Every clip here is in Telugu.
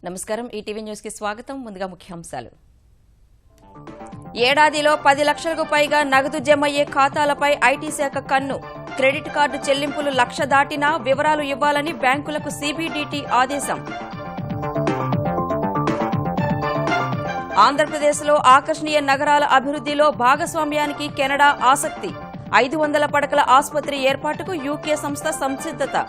నమస్కారం ఈటీవీ న్యూస్ కి స్వాగతం ముందుగా ముఖ్యాంశాలు ఏడాదిలో 10 లక్షలకు పైగా నగదు జమయ్యే ఖాతాలపై ఐటీ శాఖ కన్ను క్రెడిట్ కార్డు చెల్లింపులు 1 లక్ష దాటినా వివరాలు ఇవ్వాలని బ్యాంకులకు సిబిడిటి ఆదేశం ఆంధ్రప్రదేశ్లో ఆకర్షణీయ నగరాల అభివృద్ధిలో భాగస్వామ్యానికి కెనడా ఆసక్తి 500 పడకల ఆసుపత్రి ఏర్పాటుకు యూకే సంస్థ సంసిద్ధత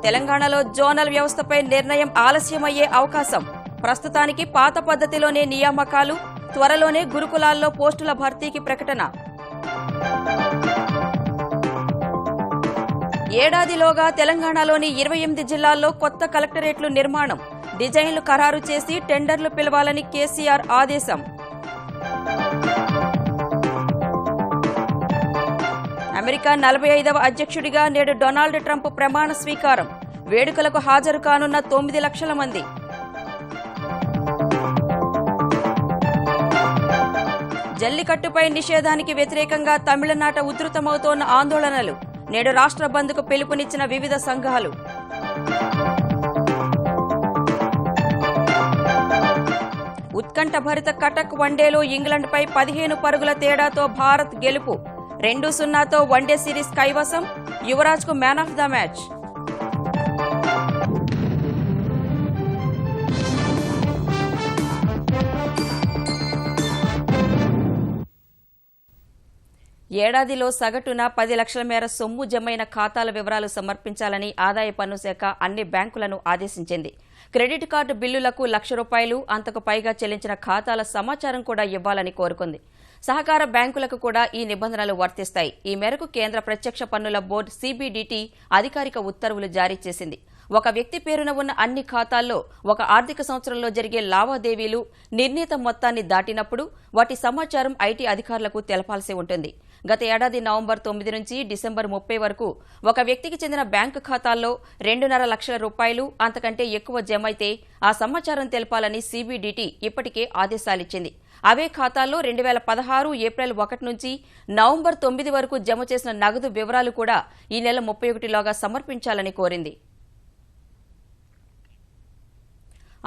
తెలంగాణలో జోనల్ వ్యవస్థపై నిర్ణయం ఆలస్యమయ్యే అవకాశం ప్రస్తుతానికి పాత పద్ధతిలోనే నియామకాలు త్వరలోనే గురుకులాల్లో పోస్టుల భర్తీకి ప్రకటన ఏడాదిలోగా తెలంగాణలోని 28 జిల్లాల్లో కొత్త కలెక్టరేట్లు నిర్మాణం డిజైన్లు ఖరారు చేసి టెండర్లు పిలవాలని కేసీఆర్ ఆదేశం అమెరికా 45వ అధ్యక్షుడిగా నేడు డొనాల్డ్ ట్రంప్ ప్రమాణ స్వీకారం వేడుకలకు హాజరు కానున్న 9 లక్షల మంది జల్లికట్టుపై నిషేధానికి వ్యతిరేకంగా తమిళనాట ఉధృతమవుతోన్న ఆందోళనలు నేడు రాష్ట్ర బంద్కు పిలుపునిచ్చిన వివిధ సంఘాలు ఉత్కంఠభరిత కటక్ వన్డేలో ఇంగ్లండ్పై 15 పరుగుల తేడాతో భారత్ గెలుపు 2-0తో వన్డే సిరీస్ కైవసం యువరాజ్కు మ్యాన్ ఆఫ్ ద మ్యాచ్ ఏడాదిలో సగటున 10 లక్షల మేర సొమ్ము జమైన ఖాతాల వివరాలు సమర్పించాలని ఆదాయ పన్ను శాఖ అన్ని బ్యాంకులను ఆదేశించింది. క్రెడిట్ కార్డు బిల్లులకు ₹1,00,000 అంతకు పైగా చెల్లించిన ఖాతాల సమాచారం కూడా ఇవ్వాలని కోరుకుంది. సహకార బ్యాంకులకు కూడా ఈ నిబంధనలు వర్తిస్తాయి. ఈ మేరకు కేంద్ర ప్రత్యక్ష పన్నుల బోర్డు సిబిడిటి అధికారిక ఉత్తర్వులు జారీ చేసింది. ఒక వ్యక్తి పేరున ఉన్న అన్ని ఖాతాల్లో ఒక ఆర్థిక సంవత్సరంలో జరిగే లావాదేవీలు నిర్ణీత మొత్తాన్ని దాటినప్పుడు వాటి సమాచారం ఐటీ అధికారులకు తెలపాల్సి ఉంటుంది. గత ఏడాది నవంబర్ 9 నుంచి డిసెంబర్ 30 వరకు ఒక వ్యక్తికి చెందిన బ్యాంకు ఖాతాల్లో ₹2.5 లక్షల అంతకంటే ఎక్కువ జమైతే ఆ సమాచారం తెలపాలని సిబిడిటి ఇప్పటికే ఆదేశాలిచ్చింది. అవే ఖాతాల్లో 2016 ఏప్రిల్ 1 నుంచి నవంబర్ 9 వరకు జమ చేసిన నగదు వివరాలు కూడా ఈ నెల 31లోగా సమర్పించాలని కోరింది.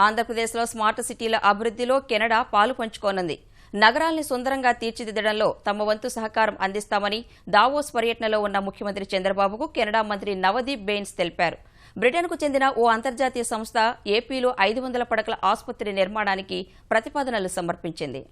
ఆంధ్రప్రదేశ్లో స్మార్ట్ సిటీల అభివృద్ధిలో కెనడా పాలు పంచుకోనుంది. నగరాల్ని సుందరంగా తీర్చిదిద్దడంలో తమ వంతు సహకారం అందిస్తామని దావోస్ పర్యటనలో ఉన్న ముఖ్యమంత్రి చంద్రబాబుకు కెనడా మంత్రి నవదీప్ బెయిన్స్ తెలిపారు. బ్రిటన్కు చెందిన ఓ అంతర్జాతీయ సంస్థ ఏపీలో 500 పడకల ఆసుపత్రి నిర్మాణానికి ప్రతిపాదనలు సమర్పించింది.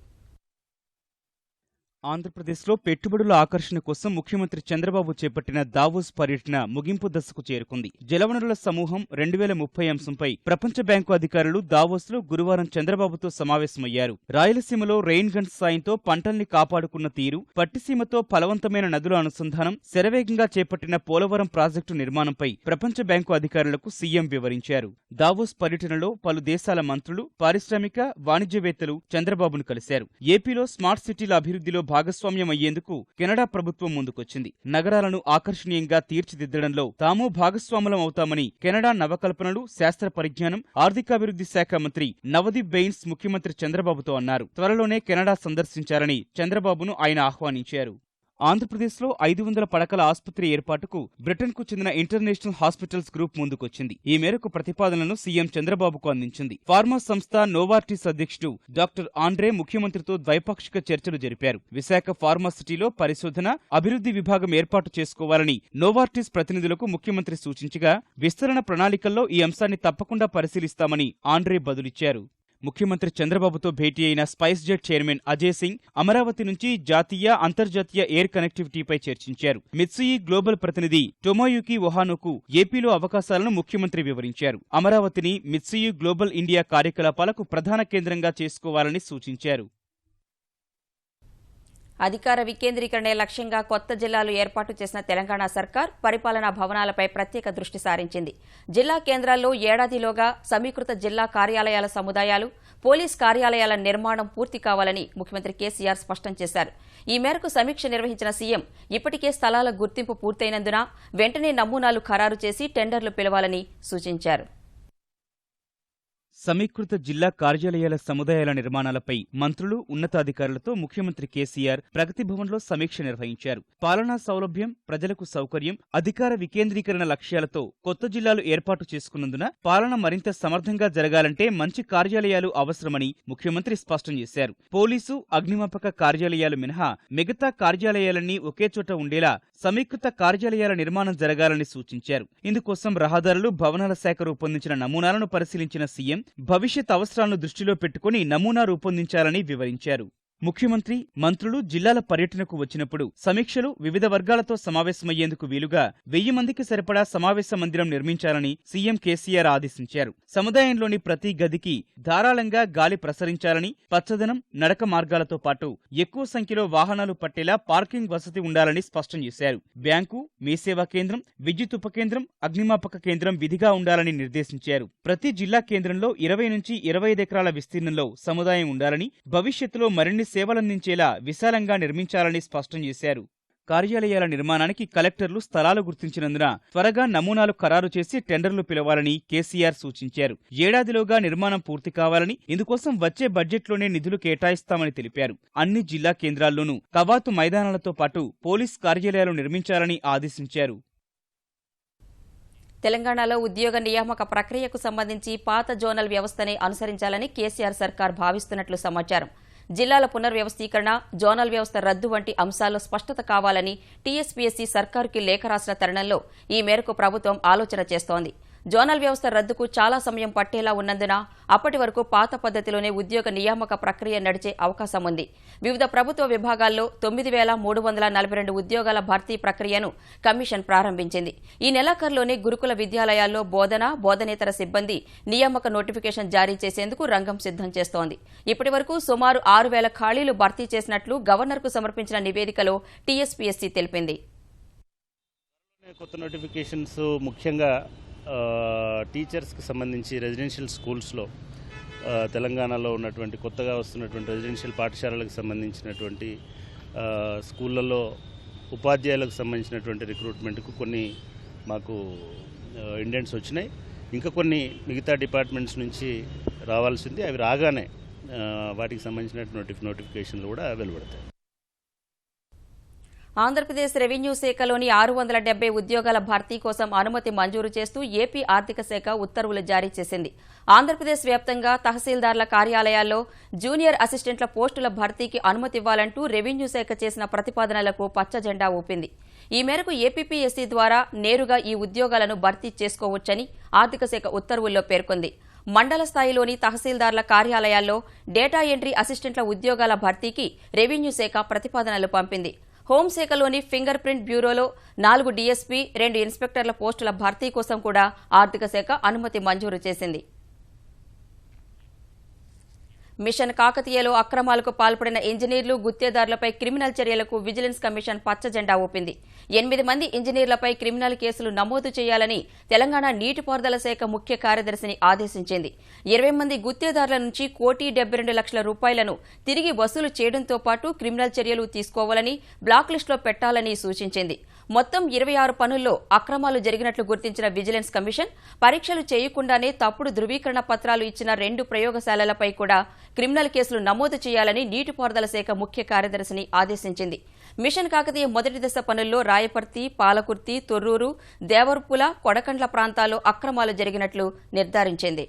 ఆంధ్రప్రదేశ్లో పెట్టుబడుల ఆకర్షణ కోసం ముఖ్యమంత్రి చంద్రబాబు చేపట్టిన దావోస్ పర్యటన ముగింపు దశకు చేరుకుంది. జలవనరుల సమూహం 2030 అంశంపై ప్రపంచ బ్యాంకు అధికారులు దావోస్లో గురువారం చంద్రబాబుతో సమావేశమయ్యారు. రాయలసీమలో రెయిన్ గన్స్ సాయంతో పంటల్ని కాపాడుకున్న తీరు, పట్టిసీమతో ఫలవంతమైన నదుల అనుసంధానం, శరవేగంగా చేపట్టిన పోలవరం ప్రాజెక్టు నిర్మాణంపై ప్రపంచ బ్యాంకు అధికారులకు సీఎం వివరించారు. దావోస్ పర్యటనలో పలు దేశాల మంత్రులు, పారిశ్రామిక, వాణిజ్యవేత్తలు చంద్రబాబును కలిశారు. ఏపీలో స్మార్ట్ సిటీల అభివృద్ధిలో భాగస్వామ్యం అయ్యేందుకు కెనడా ప్రభుత్వం ముందుకొచ్చింది. నగరాలను ఆకర్షణీయంగా తీర్చిదిద్దడంలో తాము భాగస్వాములం అవుతామని కెనడా నవకల్పనలు, శాస్త్ర పరిజ్ఞానం, ఆర్థికాభివృద్ధి శాఖ మంత్రి నవదీప్ బెయిన్స్ ముఖ్యమంత్రి చంద్రబాబుతో అన్నారు. త్వరలోనే కెనడా సందర్శించారని చంద్రబాబును ఆయన ఆహ్వానించారు. ఆంధ్రప్రదేశ్లో 500 పడకల ఆసుపత్రి ఏర్పాటుకు బ్రిటన్కు చెందిన ఇంటర్నేషనల్ హాస్పిటల్స్ గ్రూప్ ముందుకొచ్చింది. ఈ మేరకు ప్రతిపాదనలను సీఎం చంద్రబాబుకు అందించింది. ఫార్మా సంస్థ నోవార్టిస్ అధ్యక్షుడు డాక్టర్ ఆండ్రే ముఖ్యమంత్రితో ద్వైపాక్షిక చర్చలు జరిపారు. విశాఖ ఫార్మాసిటీలో పరిశోధన, అభివృద్ధి విభాగం ఏర్పాటు చేసుకోవాలని నోవార్టిస్ ప్రతినిధులకు ముఖ్యమంత్రి సూచించగా విస్తరణ ప్రణాళికల్లో ఈ అంశాన్ని తప్పకుండా పరిశీలిస్తామని ఆండ్రే బదులిచ్చారు. ముఖ్యమంత్రి చంద్రబాబుతో భేటీ అయిన spice jet chairman Ajay Singh Amaravati నుంచి జాతీయ, అంతర్జాతీయ ఎయిర్ కనెక్టివిటీపై చర్చించారు. మిత్సుయి గ్లోబల్ ప్రతినిధి టొమోయుకి ఒహానోకు ఏపీలో అవకాశాలను ముఖ్యమంత్రి వివరించారు. అమరావతిని మిత్సుయి గ్లోబల్ ఇండియా కార్యకలాపాలకు ప్రధాన కేంద్రంగా చేసుకోవాలని సూచించారు. అధికార వికేంద్రీకరణే లక్ష్యంగా కొత్త జిల్లాలు ఏర్పాటు చేసిన తెలంగాణ సర్కార్ పరిపాలనా భవనాలపై ప్రత్యేక దృష్టి సారించింది. జిల్లా కేంద్రాల్లో ఏడాదిలోగా సమీకృత జిల్లా కార్యాలయాల సముదాయాలు, పోలీస్ కార్యాలయాల నిర్మాణం పూర్తి కావాలని ముఖ్యమంత్రి కేసీఆర్ స్పష్టం చేశారు. ఈ మేరకు సమీక్ష నిర్వహించిన సీఎం ఇప్పటికే స్థలాల గుర్తింపు పూర్తయినందున వెంటనే నమూనాలు ఖరారు చేసి టెండర్లు పిలవాలని సూచించారు. సమీకృత జిల్లా కార్యాలయాల సముదాయాల నిర్మాణాలపై మంత్రులు ఉన్నతాధికారులతో ముఖ్యమంత్రి కేసీఆర్ ప్రగతి భవన్లో సమీక్ష నిర్వహించారు. పాలనా సౌలభ్యం, ప్రజలకు సౌకర్యం, అధికార వికేంద్రీకరణ లక్ష్యాలతో కొత్త జిల్లాలు ఏర్పాటు చేసుకున్నందున పాలన మరింత సమర్థంగా జరగాలంటే మంచి కార్యాలయాలు అవసరమని ముఖ్యమంత్రి స్పష్టం చేశారు. పోలీసు, అగ్నిమాపక కార్యాలయాలు మినహా మిగతా కార్యాలయాలన్నీ ఒకే చోట ఉండేలా సమీకృత కార్యాలయాల నిర్మాణం జరగాలని సూచించారు. ఇందుకోసం రహదారులు, భవనాల శాఖ రూపొందించిన నమూనాలను పరిశీలించిన సీఎం భవిష్యత్ అవసరాలను దృష్టిలో పెట్టుకుని నమూనా రూపొందించాలని వివరించారు. ముఖ్యమంత్రి, మంత్రులు జిల్లాల పర్యటనకు వచ్చినప్పుడు సమీక్షలు వివిధ వర్గాలతో సమావేశమయ్యేందుకు వీలుగా 1000 మందికి సరిపడా సమావేశ మందిరం నిర్మించాలని సీఎం కేసీఆర్ ఆదేశించారు. సముదాయంలోని ప్రతి గదికి ధారాళంగా గాలి ప్రసరించాలని, పచ్చదనం, నడక మార్గాలతో పాటు ఎక్కువ సంఖ్యలో వాహనాలు పట్టేలా పార్కింగ్ వసతి ఉండాలని స్పష్టం చేశారు. బ్యాంకు, మీ సేవా కేంద్రం, విద్యుత్ ఉపకేంద్రం, అగ్నిమాపక కేంద్రం విధిగా ఉండాలని నిర్దేశించారు. ప్రతి జిల్లా కేంద్రంలో 20 నుంచి 25 ఎకరాల విస్తీర్ణంలో సముదాయం ఉండాలని, భవిష్యత్తులో మరిన్ని సేవలందించేలా విశాలంగా నిర్మించాలని స్పష్టం చేశారు. కార్యాలయాల నిర్మాణానికి కలెక్టర్లు స్థలాలు గుర్తించినందున త్వరగా నమూనాలు ఖరారు చేసి టెండర్లు పిలవాలని కేసీఆర్ సూచించారు. ఏడాదిలోగా నిర్మాణం పూర్తి కావాలని, ఇందుకోసం వచ్చే బడ్జెట్లోనే నిధులు కేటాయిస్తామని తెలిపారు. అన్ని జిల్లా కేంద్రాల్లోనూ కవాతు మైదానాలతో పాటు పోలీస్ కార్యాలయాలు నిర్మించాలని ఆదేశించారు. తెలంగాణలో ఉద్యోగ నియామక ప్రక్రియకు సంబంధించి పాత జోనల్ వ్యవస్థనే అనుసరించాలని కేసీఆర్ సర్కార్ భావిస్తున్నట్లు సమాచారం. జిల్లాల పునర్వ్యవస్థీకరణ, జోనల్ వ్యవస్థ రద్దు వంటి అంశాల్లో స్పష్టత కావాలని టీఎస్పీఎస్సీ సర్కారుకి లేఖ రాసిన తరుణంలో ఈ మేరకు ప్రభుత్వం ఆలోచన చేస్తోంది. జోనల్ వ్యవస్థ రద్దుకు చాలా సమయం పట్టేలా ఉన్నందున అప్పటి వరకు పాత పద్ధతిలోనే ఉద్యోగ నియామక ప్రక్రియ నడిచే అవకాశం ఉంది. వివిధ ప్రభుత్వ విభాగాల్లో 9342 ఉద్యోగాల భర్తీ ప్రక్రియను కమిషన్ ప్రారంభించింది. ఈ నెలాఖరులోనే గురుకుల విద్యాలయాల్లో బోధన, బోధనేతర సిబ్బంది నియామక నోటిఫికేషన్ జారీ చేసేందుకు రంగం సిద్ధం చేస్తోంది. ఇప్పటి వరకు సుమారు 6000 ఖాళీలు భర్తీ చేసినట్లు గవర్నర్కు సమర్పించిన నివేదికలో టీఎస్పీఎస్సీ తెలిపింది. కొత్త నోటిఫికేషన్స్ ముఖ్యంగా టీచర్స్కి సంబంధించి రెసిడెన్షియల్ స్కూల్స్లో తెలంగాణలో ఉన్నటువంటి కొత్తగా వస్తున్నటువంటి రెసిడెన్షియల్ పాఠశాలలకు సంబంధించినటువంటి స్కూళ్ళల్లో ఉపాధ్యాయులకు సంబంధించినటువంటి రిక్రూట్మెంట్కు కొన్ని మాకు ఇండెంట్స్ వచ్చినాయి. ఇంకా కొన్ని మిగతా డిపార్ట్మెంట్స్ నుంచి రావాల్సింది. అవి రాగానే వాటికి సంబంధించిన నోటిఫికేషన్లు కూడా వెలువడతాయి. ఆంధ్రప్రదేశ్ రెవెన్యూ శాఖలోని 670 ఉద్యోగాల భర్తీ కోసం అనుమతి మంజూరు చేస్తూ ఏపీ ఆర్థిక శాఖ ఉత్తర్వులు జారీ చేసింది. ఆంధ్రప్రదేశ్ వ్యాప్తంగా తహసీల్దార్ల కార్యాలయాల్లో జూనియర్ అసిస్టెంట్ల పోస్టుల భర్తీకి అనుమతి ఇవ్వాలంటూ రెవెన్యూ శాఖ చేసిన ప్రతిపాదనలకు పచ్చజెండా ఊపింది. ఈ మేరకు ఏపీపీఎస్సీ ద్వారా నేరుగా ఈ ఉద్యోగాలను భర్తీ చేసుకోవచ్చని ఆర్థిక శాఖ ఉత్తర్వుల్లో పేర్కొంది. మండల స్థాయిలోని తహసీల్దార్ల కార్యాలయాల్లో డేటా ఎంట్రీ అసిస్టెంట్ల ఉద్యోగాల భర్తీకి రెవెన్యూ శాఖ ప్రతిపాదనలు పంపింది. హోంశాఖలోని ఫింగర్ ప్రింట్ బ్యూరోలో 4 డీఎస్పీ, 2 ఇన్స్పెక్టర్ల పోస్టుల భర్తీ కోసం కూడా ఆర్థిక శాఖ అనుమతి మంజూరు చేసింది. మిషన్ కాకతీయలో అక్రమాలకు పాల్పడిన ఇంజనీర్లు, గుత్తేదారులపై క్రిమినల్ చర్యలకు విజిలెన్స్ కమిషన్ పచ్చజెండా ఊపింది. 8 మంది ఇంజనీర్లపై క్రిమినల్ కేసులు నమోదు చేయాలని తెలంగాణ నీటిపారుదల శాఖ ముఖ్య కార్యదర్శిని ఆదేశించింది. 20 మంది గుత్తేదారుల నుంచి ₹1,72,00,000 తిరిగి వసూలు చేయడంతో పాటు క్రిమినల్ చర్యలు తీసుకోవాలని, బ్లాక్ లిస్టులో పెట్టాలని సూచించింది. మొత్తం 26 పనుల్లో అక్రమాలు జరిగినట్లు గుర్తించిన విజిలెన్స్ కమిషన్ పరీక్షలు చేయకుండానే తప్పుడు ధృవీకరణ పత్రాలు ఇచ్చిన 2 ప్రయోగశాలలపై కూడా క్రిమినల్ కేసులు నమోదు చేయాలని నీటిపారుదల శాఖ ముఖ్య కార్యదర్శిని ఆదేశించింది. మిషన్ కాకతీయ మొదటి దశ పనుల్లో రాయపర్తి, పాలకుర్తి, తొర్రూరు, దేవరపుల, కొడకండ్ల ప్రాంతాల్లో అక్రమాలు జరిగినట్లు నిర్ధారించింది.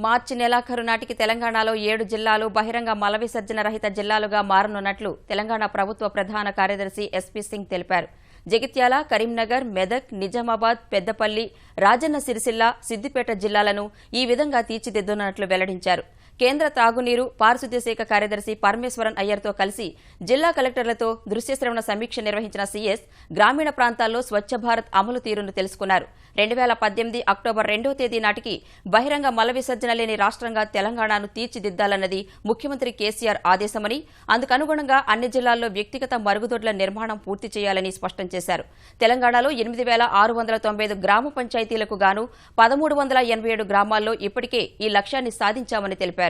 మార్చి నెలాఖరు నాటికి తెలంగాణలో 7 జిల్లాలు బహిరంగ మల విసర్జన రహిత జిల్లాలుగా మారనున్నట్లు తెలంగాణ ప్రభుత్వ ప్రధాన కార్యదర్శి ఎస్పీ సింగ్ తెలిపారు. జగిత్యాల, కరీంనగర్, మెదక్, నిజామాబాద్, పెద్దపల్లి, రాజన్న సిరిసిల్ల, సిద్దిపేట జిల్లాలను ఈ విధంగా తీర్చిదిద్దున్నట్లు వెల్లడించారు. కేంద్ర త్రాగునీరు, పారిశుద్ధ్య శాఖ కార్యదర్శి పరమేశ్వరన్ అయ్యర్తో కలిసి జిల్లా కలెక్టర్లతో దృశ్యశ్రవణ సమీక్ష నిర్వహించిన సీఎస్ గ్రామీణ ప్రాంతాల్లో స్వచ్ఛ భారత్ అమలు తీరును తెలుసుకున్నారు. 2018 అక్టోబర్ 2వ తేదీ నాటికి బహిరంగ మల విసర్జన లేని రాష్ట్రంగా తెలంగాణను తీర్చిదిద్దాలన్నది ముఖ్యమంత్రి కేసీఆర్ ఆదేశమని, అందుకనుగుణంగా అన్ని జిల్లాల్లో వ్యక్తిగత మరుగుదొడ్ల నిర్మాణం పూర్తి చేయాలని స్పష్టం చేశారు. తెలంగాణలో 8,695 గ్రామ పంచాయతీలకు గాను 1,387 గ్రామాల్లో ఇప్పటికే ఈ లక్ష్యాన్ని సాధించామని తెలిపారు.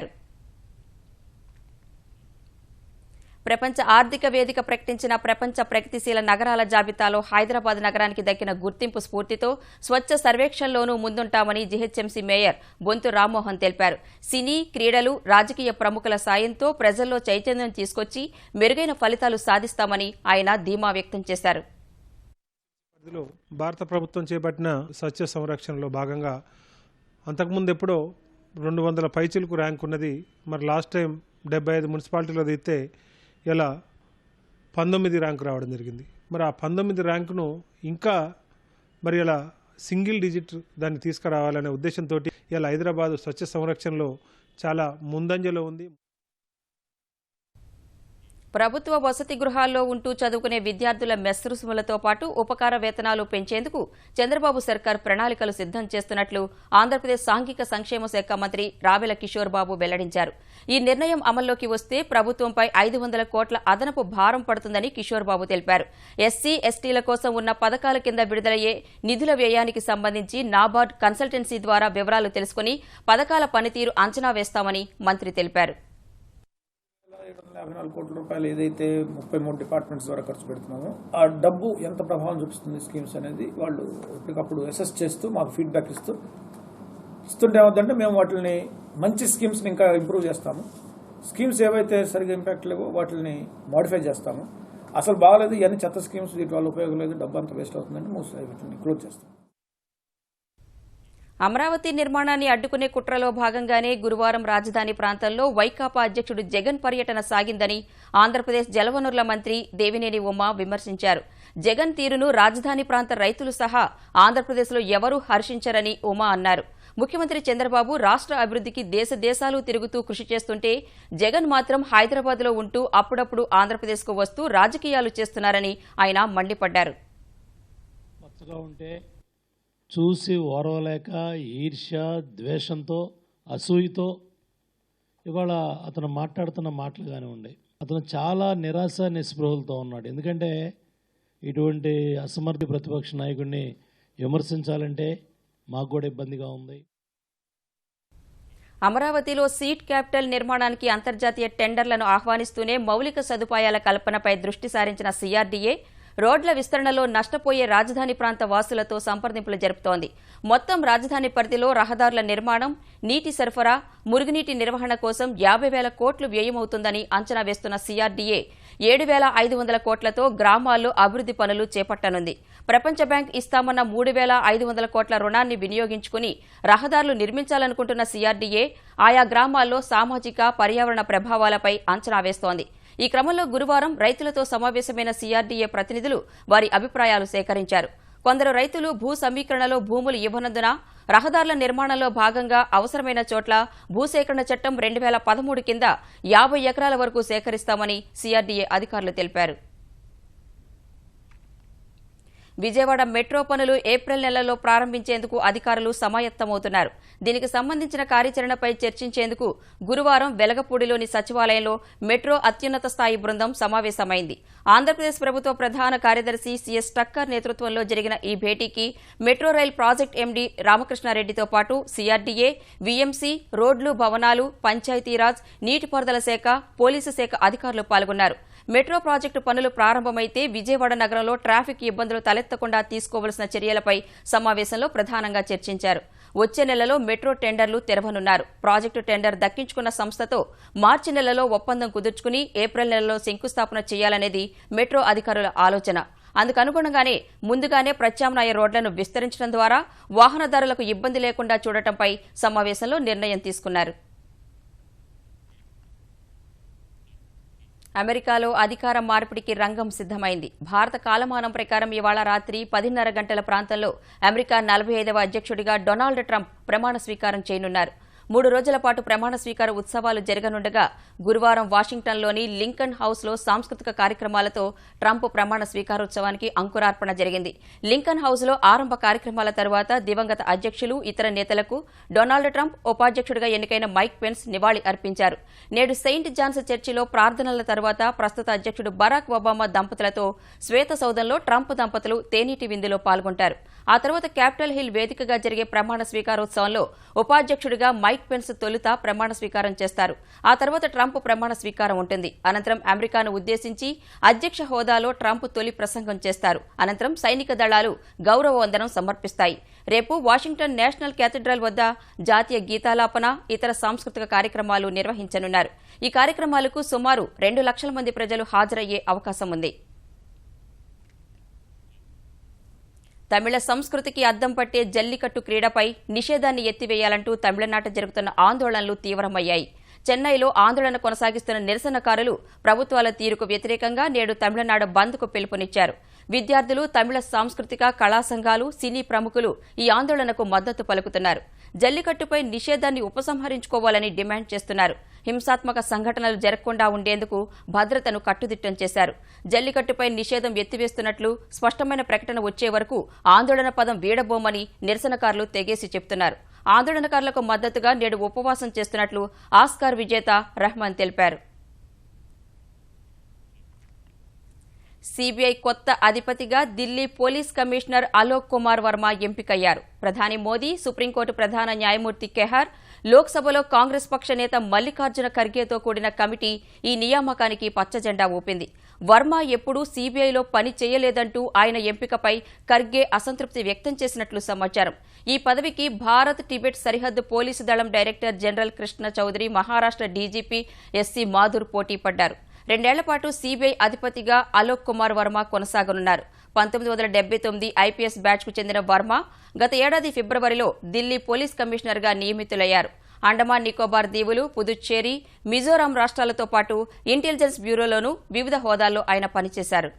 ప్రపంచ ఆర్థిక వేదిక ప్రకటించిన ప్రపంచ ప్రగతిశీల నగరాల జాబితాలో హైదరాబాద్ నగరానికి దక్కిన గుర్తింపు స్ఫూర్తితో స్వచ్ఛ సర్వేక్షణలోనూ ముందుంటామని జీహెచ్ఎంసీ మేయర్ బొంతు రామ్మోహన్ తెలిపారు. సినీ, క్రీడలు, రాజకీయ ప్రముఖుల సాయంతో ప్రజల్లో చైతన్యం తీసుకొచ్చి మెరుగైన ఫలితాలు సాధిస్తామని ఆయన ధీమా వ్యక్తం చేశారు. భారత ప్రభుత్వం చేపట్టిన స్వచ్ఛ సంరక్షణలో భాగంగా అంతకుముందు ఎప్పుడో 200 పైచిలకు ర్యాంక్ ఉన్నది. మరి లాస్ట్ టైం 75 మున్సిపాలిటీలో తీస్తే ఇలా 19 ర్యాంకు రావడం జరిగింది. మరి ఆ 19 ర్యాంకును ఇంకా మరి ఇలా సింగిల్ డిజిట్ దాన్ని తీసుకురావాలనే ఉద్దేశంతో ఇలా హైదరాబాద్ స్వచ్ఛ సంరక్షణలో చాలా ముందంజలో ఉంది. ప్రభుత్వ వసతి గృహాల్లో ఉంటూ చదువుకునే విద్యార్థుల మెస్ రుసుములతో పాటు ఉపకార వేతనాలు పెంచేందుకు చంద్రబాబు సర్కార్ ప్రణాళికలు సిద్దం చేస్తున్నట్లు ఆంధ్రప్రదేశ్ సాంఘిక సంక్షేమ శాఖ మంత్రి రావెల కిషోర్ బాబు వెల్లడించారు. ఈ నిర్ణయం అమల్లోకి వస్తే ప్రభుత్వంపై 500 కోట్ల అదనపు భారం పడుతుందని కిషోర్ బాబు తెలిపారు. ఎస్సీ, ఎస్టీల కోసం ఉన్న పథకాల కింద విడుదలయ్యే నిధుల వ్యయానికి సంబంధించి నాబార్డ్ కన్సల్టెన్సీ ద్వారా వివరాలు తెలుసుకుని పథకాల పనితీరు అంచనా వేస్తామని మంత్రి తెలిపారు. 54 కోట్ల రూపాయలు ఏదైతే 33 డిపార్ట్మెంట్స్ ద్వారా ఖర్చు పెడుతున్నామో ఆ డబ్బు ఎంత ప్రభావం చూపిస్తుంది స్కీమ్స్ అనేది వాళ్ళు ఎప్పటికప్పుడు అసెస్ చేస్తూ మాకు ఫీడ్బ్యాక్ ఇస్తుంటే ఏమవుతుందంటే మేము వాటిని మంచి స్కీమ్స్ని ఇంకా ఇంప్రూవ్ చేస్తాము. స్కీమ్స్ ఏవైతే సరిగ్గా ఇంపాక్ట్ లేవో వాటిని మాడిఫై చేస్తాము. అసలు బాగాలేదు, ఇవన్నీ చెత్త స్కీమ్స్, వీటి వల్ల ఉపయోగం లేదు, డబ్బు అంతా వేస్ట్ అవుతుందంటే వీటిని క్లోజ్ చేస్తాం. అమరావతి నిర్మాణాన్ని అడ్డుకునే కుట్రలో భాగంగానే గురువారం రాజధాని ప్రాంతంలో వైకాపా అధ్యక్షుడు జగన్ పర్యటన సాగిందని ఆంధ్రప్రదేశ్ జలవనరుల మంత్రి దేవినేని ఉమా విమర్శించారు. జగన్ తీరును రాజధాని ప్రాంత రైతులు సహా ఆంధ్రప్రదేశ్లో ఎవరూ హర్షించరని ఉమా అన్నారు. ముఖ్యమంత్రి చంద్రబాబు రాష్ట్ర అభివృద్ధికి దేశాలు తిరుగుతూ కృషి చేస్తుంటే జగన్ మాత్రం హైదరాబాద్లో ఉంటూ అప్పుడప్పుడు ఆంధ్రప్రదేశ్కు వస్తూ రాజకీయాలు చేస్తున్నారని ఆయన మండిపడ్డారు. చూసి ఓర్వలేక ఈర్ష్య, ద్వేషంతో, అసూయతో ఇవాళ అతను మాట్లాడుతున్న మాటలు కానివ్వండి, అతను చాలా నిరాశ నిస్పృహలతో ఉన్నాడు. ఎందుకంటే ఇటువంటి అసమర్థ ప్రతిపక్ష నాయకుడిని విమర్శించాలంటే మాకు కూడా ఇబ్బందిగా ఉంది. అమరావతిలో సీట్ క్యాపిటల్ నిర్మాణానికి అంతర్జాతీయ టెండర్లను ఆహ్వానిస్తూనే మౌలిక సదుపాయాల కల్పనపై దృష్టి సారించిన సీఆర్డీఏ రోడ్ల విస్తరణలో నష్టపోయే రాజధాని ప్రాంత వాసులతో సంప్రదింపులు జరుపుతోంది. మొత్తం రాజధాని పరిధిలో రహదారుల నిర్మాణం, నీటి సరఫరా, మురుగునీటి నిర్వహణ కోసం 50,000 కోట్లు వ్యయమవుతుందని అంచనా వేస్తున్న సీఆర్డీఏ 7,500 కోట్లతో గ్రామాల్లో అభివృద్ది పనులు చేపట్టనుంది. ప్రపంచ బ్యాంక్ ఇస్తామన్న 3,500 కోట్ల రుణాన్ని వినియోగించుకుని రహదారులు నిర్మించాలనుకుంటున్న సీఆర్డీఏ ఆయా గ్రామాల్లో సామాజిక, పర్యావరణ ప్రభావాలపై అంచనా వేస్తోంది. ఈ క్రమంలో గురువారం రైతులతో సమావేశమైన సీఆర్డీఏ ప్రతినిధులు వారి అభిప్రాయాలు సేకరించారు. కొందరు రైతులు భూ సమీకరణలో భూములు ఇవ్వనందున రహదారుల నిర్మాణంలో భాగంగా అవసరమైన చోట్ల భూసేకరణ చట్టం 2013 కింద 50 ఎకరాల వరకు సేకరిస్తామని సీఆర్డీఏ అధికారులు తెలిపారు. విజయవాడ మెట్రో పనులు ఏప్రిల్ నెలలో ప్రారంభించేందుకు అధికారులు సమాయత్తమవుతున్నారు. దీనికి సంబంధించిన కార్యాచరణపై చర్చించేందుకు గురువారం వెలగపూడిలోని సచివాలయంలో మెట్రో అత్యున్నత స్థాయి బృందం సమావేశమైంది. ఆంధ్రప్రదేశ్ ప్రభుత్వ ప్రధాన కార్యదర్శి సిఎస్ టక్కర్ నేతృత్వంలో జరిగిన ఈ భేటీకి మెట్రో రైల్ ప్రాజెక్టు ఎండీ రామకృష్ణారెడ్డితో పాటు సీఆర్డీఏ, వీఎంసీ, రోడ్లు, భవనాలు, పంచాయతీరాజ్, నీటిపారుదల శాఖ, పోలీసు శాఖ అధికారులు పాల్గొన్నారు. మెట్రో ప్రాజెక్టు పనులు ప్రారంభమైతే విజయవాడ నగరంలో ట్రాఫిక్ ఇబ్బందులు తలెత్తకుండా తీసుకోవలసిన చర్యలపై సమావేశంలో ప్రధానంగా చర్చించారు. వచ్చే నెలలో మెట్రో టెండర్లు తెరవనున్నారు. ప్రాజెక్టు టెండర్ దక్కించుకున్న సంస్థతో మార్చి నెలలో ఒప్పందం కుదుర్చుకుని ఏప్రిల్ నెలలో శంకుస్థాపన చేయాలనేది మెట్రో అధికారుల ఆలోచన. అందుకనుగుణంగానే ముందుగానే ప్రత్యామ్నాయ రోడ్లను విస్తరించడం ద్వారా వాహనదారులకు ఇబ్బంది లేకుండా చూడటంపై సమావేశంలో నిర్ణయం తీసుకున్నారు. అమెరికాలో అధికార మార్పిడికి రంగం సిద్దమైంది. భారత కాలమానం ప్రకారం ఇవాళ రాత్రి 10:30 గంటల ప్రాంతంలో అమెరికా 45వ అధ్యక్షుడిగా డొనాల్డ్ ట్రంప్ ప్రమాణ స్వీకారం చేయనున్నారు. 3 రోజుల పాటు ప్రమాణ స్వీకార ఉత్సవాలు జరగనుండగా గురువారం వాషింగ్టన్లోని లింకన్ హౌస్లో సాంస్కృతిక కార్యక్రమాలతో ట్రంప్ ప్రమాణ స్వీకారోత్సవానికి అంకురార్పణ జరిగింది. లింకన్ హౌస్లో ఆరంభ కార్యక్రమాల తర్వాత దివంగత అధ్యక్షులు, ఇతర నేతలకు డొనాల్డ్ ట్రంప్, ఉపాధ్యక్షుడిగా ఎన్నికైన మైక్ పెన్స్ నివాళి అర్పించారు. నేడు సెయింట్ జాన్స్ చర్చిలో ప్రార్థనల తర్వాత ప్రస్తుత అధ్యక్షుడు బరాక్ ఒబామా దంపతులతో శ్వేత సౌధంలో ట్రంప్ దంపతులు తేనీటి విందులో పాల్గొంటారు. ఆ తర్వాత క్యాపిటల్ హిల్ వేదికగా జరిగే ప్రమాణ స్వీకారోత్సవంలో ఉపాధ్యక్షుడిగా మైక్ మైక్ పెన్స్ తొలుత ప్రమాణ స్వీకారం చేస్తారు. ఆ తర్వాత ట్రంప్ ప్రమాణ స్వీకారం ఉంటుంది. అనంతరం అమెరికాను ఉద్దేశించి అధ్యక్ష హోదాలో ట్రంప్ తొలి ప్రసంగం చేస్తారు. అనంతరం సైనిక దళాలు గౌరవ వందనం సమర్పిస్తాయి. రేపు వాషింగ్టన్ నేషనల్ క్యాథడ్రల్ వద్ద జాతీయ గీతాలాపన, ఇతర సాంస్కృతిక కార్యక్రమాలు నిర్వహించనున్నారు. ఈ కార్యక్రమాలకు సుమారు 2 లక్షల మంది ప్రజలు హాజరయ్యే అవకాశం ఉంది. తమిళ సంస్కృతికి అద్దం పట్టే జల్లికట్టు క్రీడపై నిషేధాన్ని ఎత్తివేయాలంటూ తమిళనాట జరుగుతున్న ఆందోళనలు తీవ్రమయ్యాయి. చెన్నైలో ఆందోళన కొనసాగిస్తున్న నిరసనకారులు ప్రభుత్వాల తీరుకు వ్యతిరేకంగా నేడు తమిళనాడు బంద్కు పిలుపునిచ్చారు. విద్యార్థులు, తమిళ సాంస్కృతిక కళా సంఘాలు, సినీ ప్రముఖులు ఈ ఆందోళనకు మద్దతు పలుకుతున్నారు. జల్లికట్టుపై నిషేధాన్ని ఉపసంహరించుకోవాలని డిమాండ్ చేస్తున్నారు. హింసాత్మక సంఘటనలు జరగకుండా ఉండేందుకు భద్రతను కట్టుదిట్టం చేశారు. జల్లికట్టుపై నిషేధం ఎత్తివేస్తున్నట్లు స్పష్టమైన ప్రకటన వచ్చే వరకు ఆందోళన పదం వీడబోమని నిరసనకారులు తెగేసి చెబుతున్నారు. ఆందోళనకారులకు మద్దతుగా నేడు ఉపవాసం చేస్తున్నట్లు ఆస్కార్ విజేత రెహమాన్ తెలిపారు. సీబీఐ కొత్త అధిపతిగా ఢిల్లీ పోలీస్ కమిషనర్ అలోక్ కుమార్ వర్మ ఎంపికయ్యారు. ప్రధాని మోదీ, సుప్రీంకోర్టు ప్రధాన న్యాయమూర్తి కెహార్, లోక్సభలో కాంగ్రెస్ పక్ష నేత మల్లికార్జున ఖర్గేతో కూడిన కమిటీ ఈ నియామకానికి పచ్చజెండా ఊపింది. వర్మ ఎప్పుడూ సీబీఐలో పని చేయలేదంటూ ఆయన ఎంపికపై ఖర్గే అసంతృప్తి వ్యక్తం చేసినట్లు సమాచారం. ఈ పదవికి భారత్ టిబెట్ సరిహద్దు పోలీసు దళం director general Krishna Chaudhary, Maharashtra DGP SC Mathur పోటీ పడ్డారు. 2 ఏళ్ల పాటు సీబీఐ అధిపతిగా అలోక్ కుమార్ వర్మ కొనసాగనున్నారు. 1979 ఐపీఎస్ బ్యాచ్కు చెందిన వర్మ గత ఏడాది ఫిబ్రవరిలో ఢిల్లీ పోలీస్ కమిషనర్గా నియమితులయ్యారు. అండమాన్ నికోబార్ దీవులు, పుదుచ్చేరి, మిజోరాం రాష్ట్రాలతో పాటు ఇంటెలిజెన్స్ బ్యూరోలోనూ వివిధ హోదాల్లో ఆయన పనిచేశారు.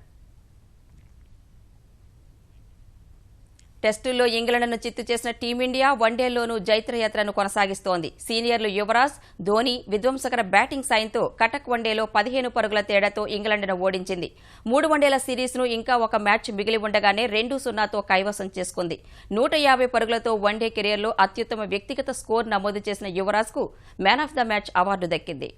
టెస్టుల్లో ఇంగ్లండ్ను చిత్తు చేసిన టీమిండియా వన్డేల్లోనూ జైత్రయాత్రను కొనసాగిస్తోంది. సీనియర్లు యువరాజ్, ధోనీ విధ్వంసకర బ్యాటింగ్ సాయంతో కటక్ వన్డేలో 15 పరుగుల తేడాతో ఇంగ్లండ్ను ఓడించింది. 3 వన్డేల సిరీస్ను ఇంకా ఒక మ్యాచ్ మిగిలి ఉండగానే 2-0తో కైవసం చేసుకుంది. 150 పరుగులతో వన్డే కెరీర్లో అత్యుత్తమ వ్యక్తిగత స్కోర్ నమోదు చేసిన యువరాజ్కు man of the match award దక్కింది.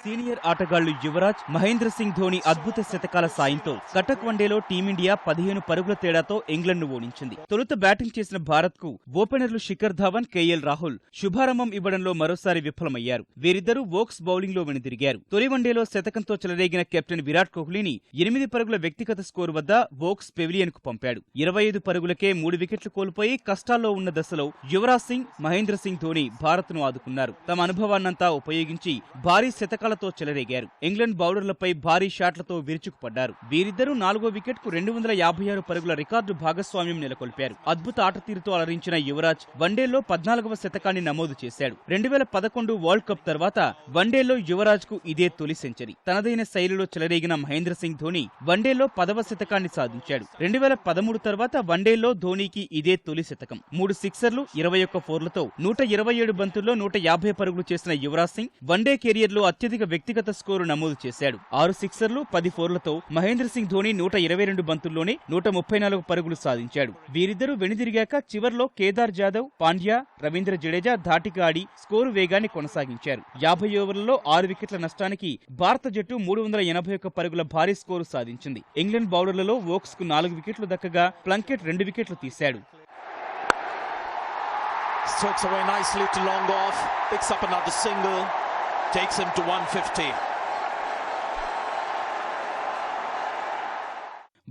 సీనియర్ ఆటగాళ్లు యువరాజ్, మహేంద్ర సింగ్ ధోని అద్భుత శతకాల సాయంతో కటక్ వన్డేలో టీమిండియా 15 పరుగుల తేడాతో ఇంగ్లండ్ను ఓడించింది. తొలుత బ్యాటింగ్ చేసిన భారత్కు ఓపెనర్లు శిఖర్ ధవన్, కేఎల్ రాహుల్ శుభారంభం ఇవ్వడంలో మరోసారి విఫలమయ్యారు. వీరిద్దరూ వోక్స్ బౌలింగ్లో వెనుదిరిగారు. తొలి వన్డేలో శతకంతో చెలరేగిన కెప్టెన్ విరాట్ కోహ్లీని 8 పరుగుల వ్యక్తిగత స్కోరు వద్ద వోక్స్ పెవిలియన్కు పంపాడు. 25 పరుగులకే 3 వికెట్లు కోల్పోయి కష్టాల్లో ఉన్న దశలో యువరాజ్ సింగ్, మహేంద్ర సింగ్ ధోని భారత్ను ఆదుకున్నారు. తమ అనుభవాన్నంతా ఉపయోగించి భారీ శతకాలతో చెలరేగారు. ఇంగ్లాండ్ బౌలర్లపై భారీ షాట్లతో విరుచుకుపడ్డారు. వీరిద్దరూ 4వ వికెట్కు 256 పరుగుల రికార్డు భాగస్వామ్యం నెలకొల్పారు. అద్భుత ఆటతీరుతో అలరించిన యువరాజ్ వన్డేల్లో 14వ శతకాన్ని నమోదు చేశాడు. 2011 వరల్డ్ కప్ తర్వాత వన్డేల్లో యువరాజ్కు ఇదే తొలి సెంచరీ. తనదైన శైలిలో చెలరేగిన మహేంద్ర సింగ్ ధోని వన్డేల్లో 10వ శతకాన్ని సాధించాడు. 2013 తర్వాత వన్డేల్లో ధోనీకి ఇదే తొలి శతకం. 3 సిక్సర్లు, 21 ఫోర్లతో 127 బంతుల్లో 150 పరుగులు చేసిన యువరాజ్ సింగ్ వన్డే కెరియర్లో అత్యధిక వ్యక్తిగత స్కోరు నమోదు చేశాడు. 6 సిక్సర్లు, 10 ఫోర్లతో మహేంద్ర సింగ్ ధోని 122 బంతుల్లోనే 134 పరుగులు సాధించాడు. వీరిద్దరూ వెనుదిరిగాక చివర్లో కేదార్ జాదవ్, పాండ్యా, రవీంద్ర జడేజా ధాటిగా ఆడి స్కోరు వేగాన్ని కొనసాగించారు. 50 ఓవర్లలో 6 వికెట్ల నష్టానికి భారత జట్టు 381 పరుగుల భారీ స్కోరు సాధించింది. ఇంగ్లాండ్ బౌలర్లలో వోక్స్ కు 4 వికెట్లు దక్కగా ప్లంకెట్ 2 వికెట్లు తీశాడు. Strokes away nicely to long off, picks up another single, takes him to 150.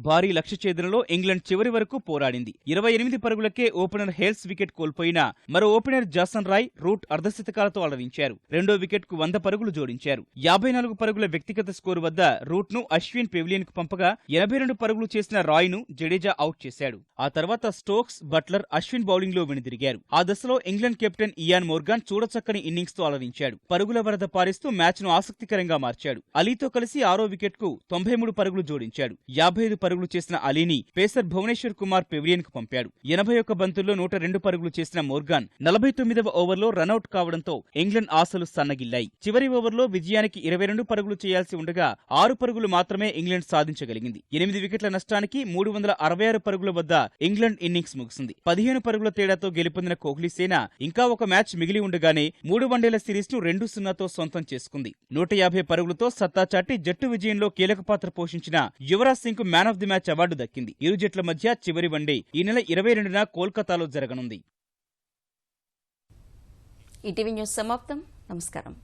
భారీ లక్ష్య ఛేదనలో ఇంగ్లాండ్ చివరి వరకు పోరాడింది. 28 పరుగులకే ఓపెనర్ హేల్స్ వికెట్ కోల్పోయినా మరో ఓపెనర్ జాసన్ రాయ్, రూట్ అర్ధశతకాలతో అలరించారు. 2వ వికెట్ కు 100 పరుగులు జోడించారు. 54 పరుగుల వ్యక్తిగత స్కోరు వద్ద రూట్ ను అశ్విన్ పెవిలియన్ కు పంపగా 82 పరుగులు చేసిన రాయ్ ను జడేజా అవుట్ చేశాడు. ఆ తర్వాత స్టోక్స్, బట్లర్, అశ్విన్ బౌలింగ్ లో వెనుదిరిగారు. ఆ దశలో ఇంగ్లాండ్ కెప్టెన్ ఇయాన్ మోర్గాన్ చూడచక్కని ఇన్నింగ్స్ తో అలరించాడు. పరుగుల వరద పారిస్తూ మ్యాచ్ ను ఆసక్తికరంగా మార్చాడు. అలీతో కలిసి 6వ వికెట్ కు 93 పరుగులు జోడించాడు. 55 పరుగులు చేసిన అలీని పేసర్ భువనేశ్వర్ కుమార్ పెవిలియన్ కు పంపాడు. 81 బంతుల్లో 102 పరుగులు చేసిన మోర్గాన్ 49వ ఓవర్లో రనౌట్ కావడంతో ఇంగ్లాండ్ ఆశలు సన్నగిల్లాయి. చివరి ఓవర్లో విజయానికి 22 పరుగులు చేయాల్సి ఉండగా 6 పరుగులు మాత్రమే ఇంగ్లాండ్ సాధించగలిగింది. 8 వికెట్ల నష్టానికి 366 పరుగుల వద్ద ఇంగ్లాండ్ ఇన్నింగ్స్ ముగిసింది. 15 పరుగుల తేడాతో గెలుపొందిన కోహ్లీ సేన ఇంకా ఒక మ్యాచ్ మిగిలి ఉండగానే 3 వన్డేల సిరీస్ ను 2-0తో సొంతం చేసుకుంది. 150 పరుగులతో సత్తా చాటి జట్టు విజయంలో కీలక పాత్ర పోషించిన యువరాజ్ సింగ్ కు man of the match award దక్కింది. ఇరు జట్ల మధ్య చివరి వన్డే ఈ నెల 22న కోల్కతాలో జరగనుంది. ఈటీవీ న్యూస్ సమాప్తం. నమస్కారం.